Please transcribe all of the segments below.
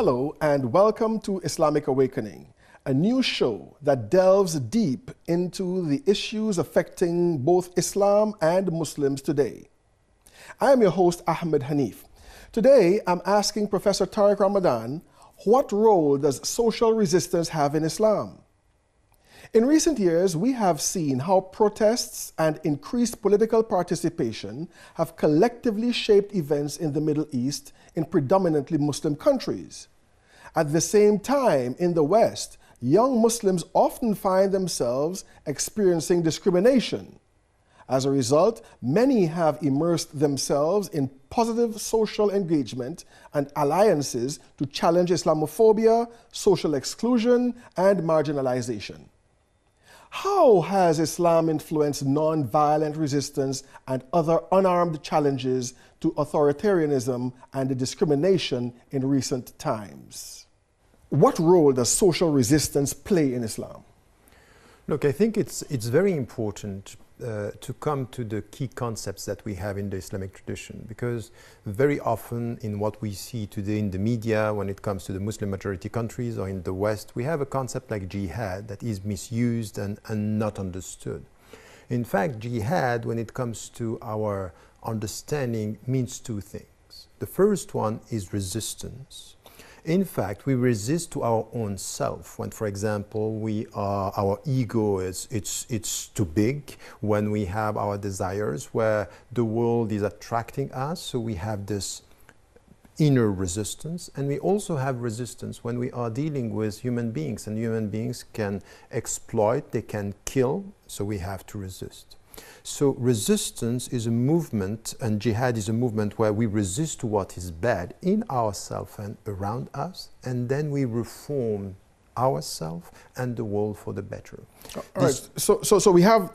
Hello and welcome to Islamic Awakening, a new show that delves deep into the issues affecting both Islam and Muslims today. I am your host, Ahmed Hanif. Today, I'm asking Professor Tariq Ramadan, what role does social resistance have in Islam? In recent years, we have seen how protests and increased political participation have collectively shaped events in the Middle East in predominantly Muslim countries. At the same time, in the West, young Muslims often find themselves experiencing discrimination. As a result, many have immersed themselves in positive social engagement and alliances to challenge Islamophobia, social exclusion, and marginalization. How has Islam influenced non-violent resistance and other unarmed challenges to authoritarianism and discrimination in recent times? What role does social resistance play in Islam? Look, I think it's very important to come to the key concepts that we have in the Islamic tradition, because very often in what we see today in the media, when it comes to the Muslim majority countries or in the West, we have a concept like jihad that is misused and not understood. In fact, jihad, when it comes to our understanding, means two things. The first one is resistance. In fact, we resist to our own self when, for example, our ego it's too big, when we have our desires, where the world is attracting us, so we have this inner resistance. And we also have resistance when we are dealing with human beings, and human beings can exploit, they can kill, so we have to resist. So resistance is a movement, and jihad is a movement where we resist to what is bad in ourselves and around us, and then we reform ourselves and the world for the better. All right. So we have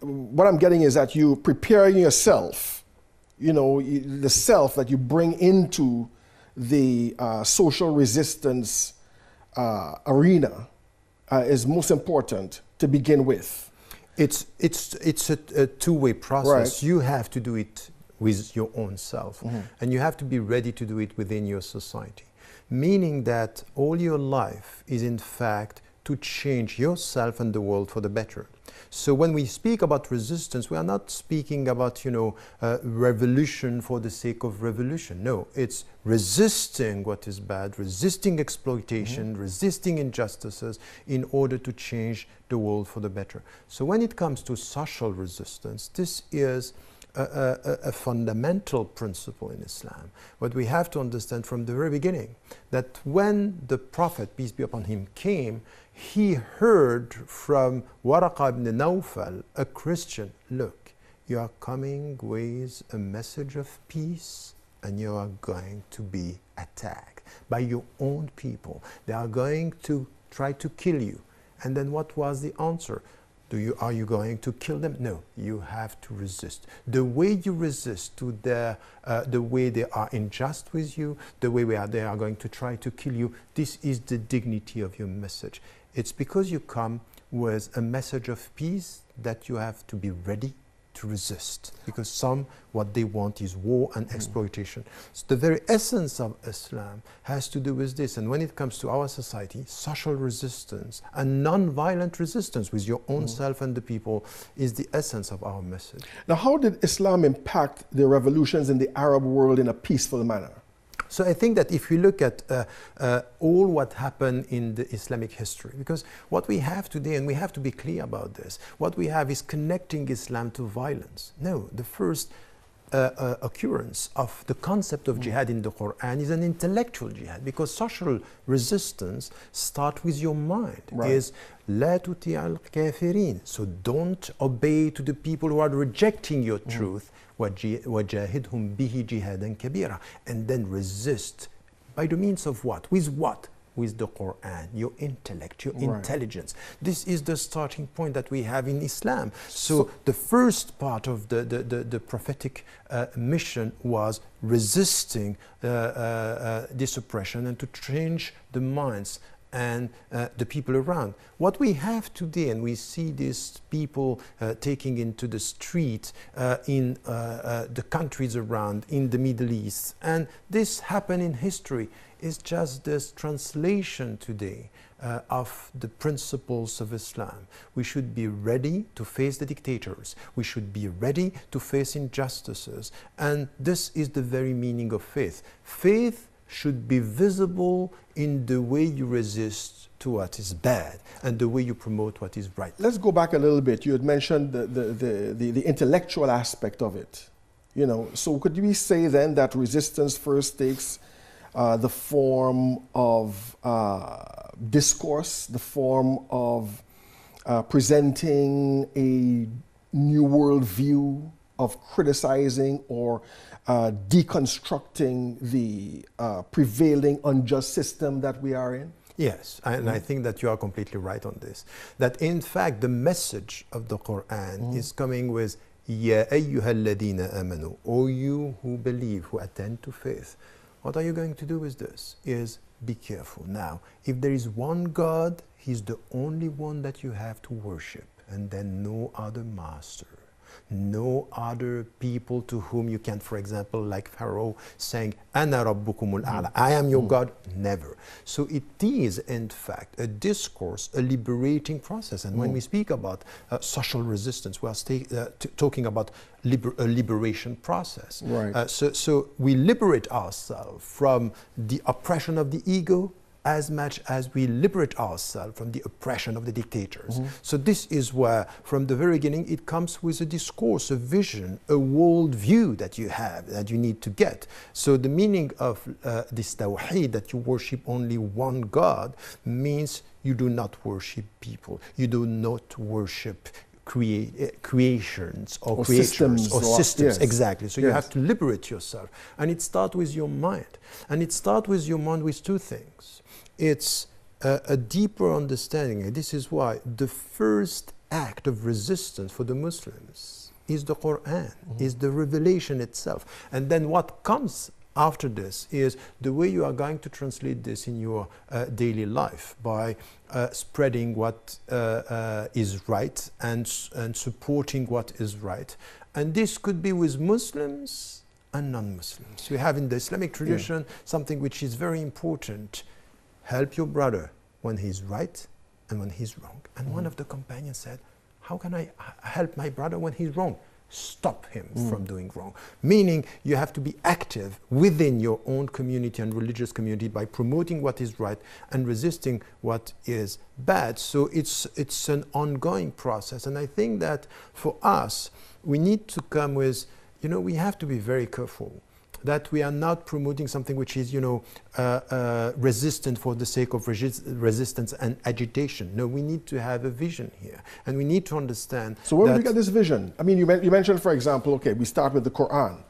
what I'm getting is that you preparing yourself, the self that you bring into the social resistance arena is most important to begin with. It's a two-way process. Right. You have to do it with your own self, and you have to be ready to do it within your society. Meaning that all your life is in fact to change yourself and the world for the better. So when we speak about resistance, we are not speaking about, revolution for the sake of revolution. No, it's resisting what is bad, resisting exploitation, resisting injustices in order to change the world for the better. So when it comes to social resistance, this is a fundamental principle in Islam. What we have to understand from the very beginning, that when the Prophet, peace be upon him, came, he heard from Waraqa ibn Nawfal, a Christian, look, you are coming with a message of peace and you are going to be attacked by your own people. They are going to try to kill you. And then what was the answer? Are you going to kill them? No, you have to resist. The way you resist to the way they are unjust with you, the way they are going to try to kill you, this is the dignity of your message. It's because you come with a message of peace that you have to be ready to resist, because what they want is war and exploitation. So the very essence of Islam has to do with this. And when it comes to our society, social resistance and non-violent resistance with your own self and the people is the essence of our message. Now, how did Islam impact the revolutions in the Arab world in a peaceful manner? So I think that if we look at all what happened in the Islamic history, because what we have today, and we have to be clear about this, what we have is connecting Islam to violence. No, the first occurrence of the concept of jihad in the Quran is an intellectual jihad, because social resistance starts with your mind. Right. Is la tuti'al kafirin. So don't obey to the people who are rejecting your truth. وَجَاهِدْهُمْ بِهِ جِهَادًا كَبِيرًا. And then resist by the means of what? With what? With the Quran, your intellect, your intelligence. This is the starting point that we have in Islam. So the first part of the prophetic mission was resisting this oppression and to change the minds and the people around. What we have today, and we see these people taking into the street in the countries around, in the Middle East, and this happened in history, is just this translation today of the principles of Islam. We should be ready to face the dictators. We should be ready to face injustices. And this is the very meaning of faith. Faith should be visible in the way you resist to what is bad and the way you promote what is right. Let's go back a little bit. You had mentioned the intellectual aspect of it. You know, so could we say then that resistance first takes the form of discourse, the form of presenting a new world view, of criticizing or deconstructing the prevailing unjust system that we are in? Yes, and I think that you are completely right on this. That in fact the message of the Quran is coming with Ya ayyuha alladhina amanu, O you who believe, who attend to faith. What are you going to do with this? Is be careful. Now, if there is one God, He's the only one that you have to worship, and then no other master. No other people to whom you can, for example, like Pharaoh saying, Ana rabbukumul a'la, I am your God, never. So it is, in fact, a discourse, a liberating process. And when we speak about social resistance, we are talking about a liberation process. Right. So we liberate ourselves from the oppression of the ego, as much as we liberate ourselves from the oppression of the dictators. So this is where, from the very beginning, it comes with a discourse, a vision, a world view that you have, that you need to get. So the meaning of this tawheed, that you worship only one God, means you do not worship people. You do not worship creations or creators or systems. Yes. Exactly. So you have to liberate yourself. And it starts with your mind. And it starts with your mind with two things. It's a deeper understanding, and this is why the first act of resistance for the Muslims is the Quran, is the revelation itself. And then what comes after this is the way you are going to translate this in your daily life by spreading what is right and supporting what is right. And this could be with Muslims and non-Muslims. We have in the Islamic tradition something which is very important. Help your brother when he's right and when he's wrong. And one of the companions said, how can I help my brother when he's wrong? Stop him from doing wrong. Meaning you have to be active within your own community and religious community by promoting what is right and resisting what is bad. So it's an ongoing process. And I think that for us, we need to come with, we have to be very careful that we are not promoting something which is, resistant for the sake of resistance and agitation. No, we need to have a vision here, and we need to understand. So where do we get this vision? I mean, you mentioned, for example, okay, we start with the Quran,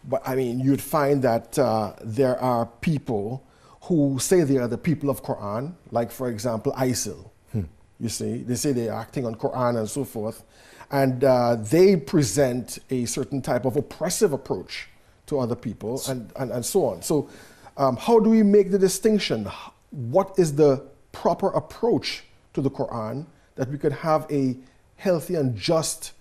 but I mean, you'd find that there are people who say they are the people of Quran, like, for example, ISIL. You see, they say they are acting on Quran and so forth, and they present a certain type of oppressive approach to other people and so on. So how do we make the distinction? What is the proper approach to the Quran that we could have a healthy and just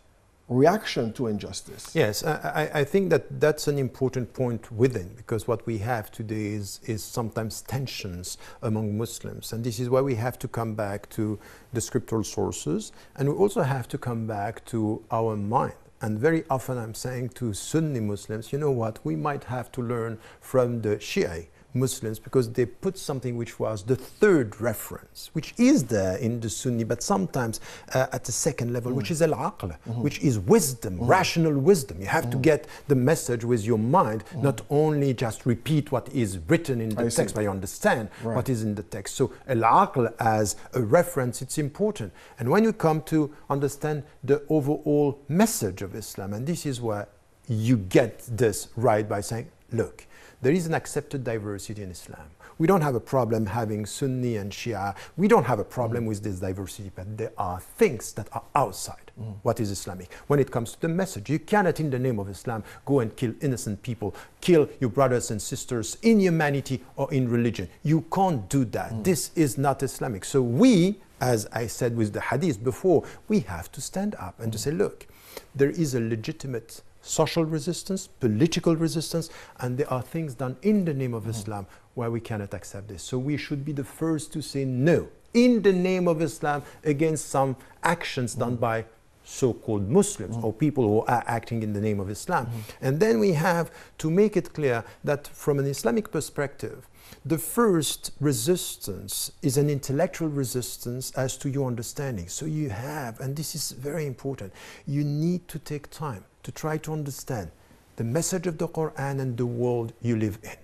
reaction to injustice? Yes, I think that that's an important point within, because what we have today is sometimes tensions among Muslims. And this is why we have to come back to the scriptural sources, and we also have to come back to our mind. And very often I'm saying to Sunni Muslims, you know what, we might have to learn from the Shia Muslims, because they put something which was the third reference, which is there in the Sunni, but sometimes at the second level, which is al-aql, which is wisdom, rational wisdom. You have to get the message with your mind, not only just repeat what is written in the text, but you understand what is in the text. So al-aql as a reference, it's important. And when you come to understand the overall message of Islam, and this is where you get this right by saying, look, there is an accepted diversity in Islam. We don't have a problem having Sunni and Shia. We don't have a problem with this diversity, but there are things that are outside what is Islamic. When it comes to the message, you cannot, in the name of Islam, go and kill innocent people, kill your brothers and sisters in humanity or in religion. You can't do that. This is not Islamic. So we, as I said with the hadith before, we have to stand up and to say, look, there is a legitimate social resistance, political resistance, and there are things done in the name of Islam where we cannot accept this. So we should be the first to say no, in the name of Islam, against some actions done by so-called Muslims or people who are acting in the name of Islam. And then we have to make it clear that from an Islamic perspective, the first resistance is an intellectual resistance as to your understanding. So you have, and this is very important, you need to take time to try to understand the message of the Quran and the world you live in.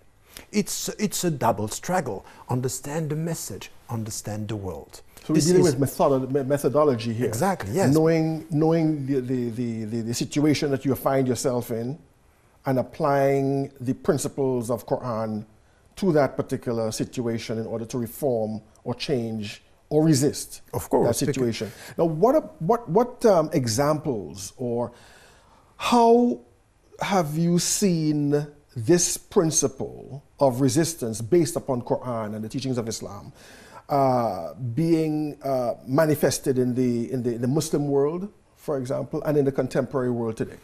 It's a double struggle. Understand the message, understand the world. So we're dealing with methodology here. Exactly, yes. Knowing the situation that you find yourself in and applying the principles of Quran to that particular situation in order to reform or change or resist that situation. Now, what examples or how have you seen this principle of resistance based upon Quran and the teachings of Islam being manifested in the Muslim world, for example, and in the contemporary world today?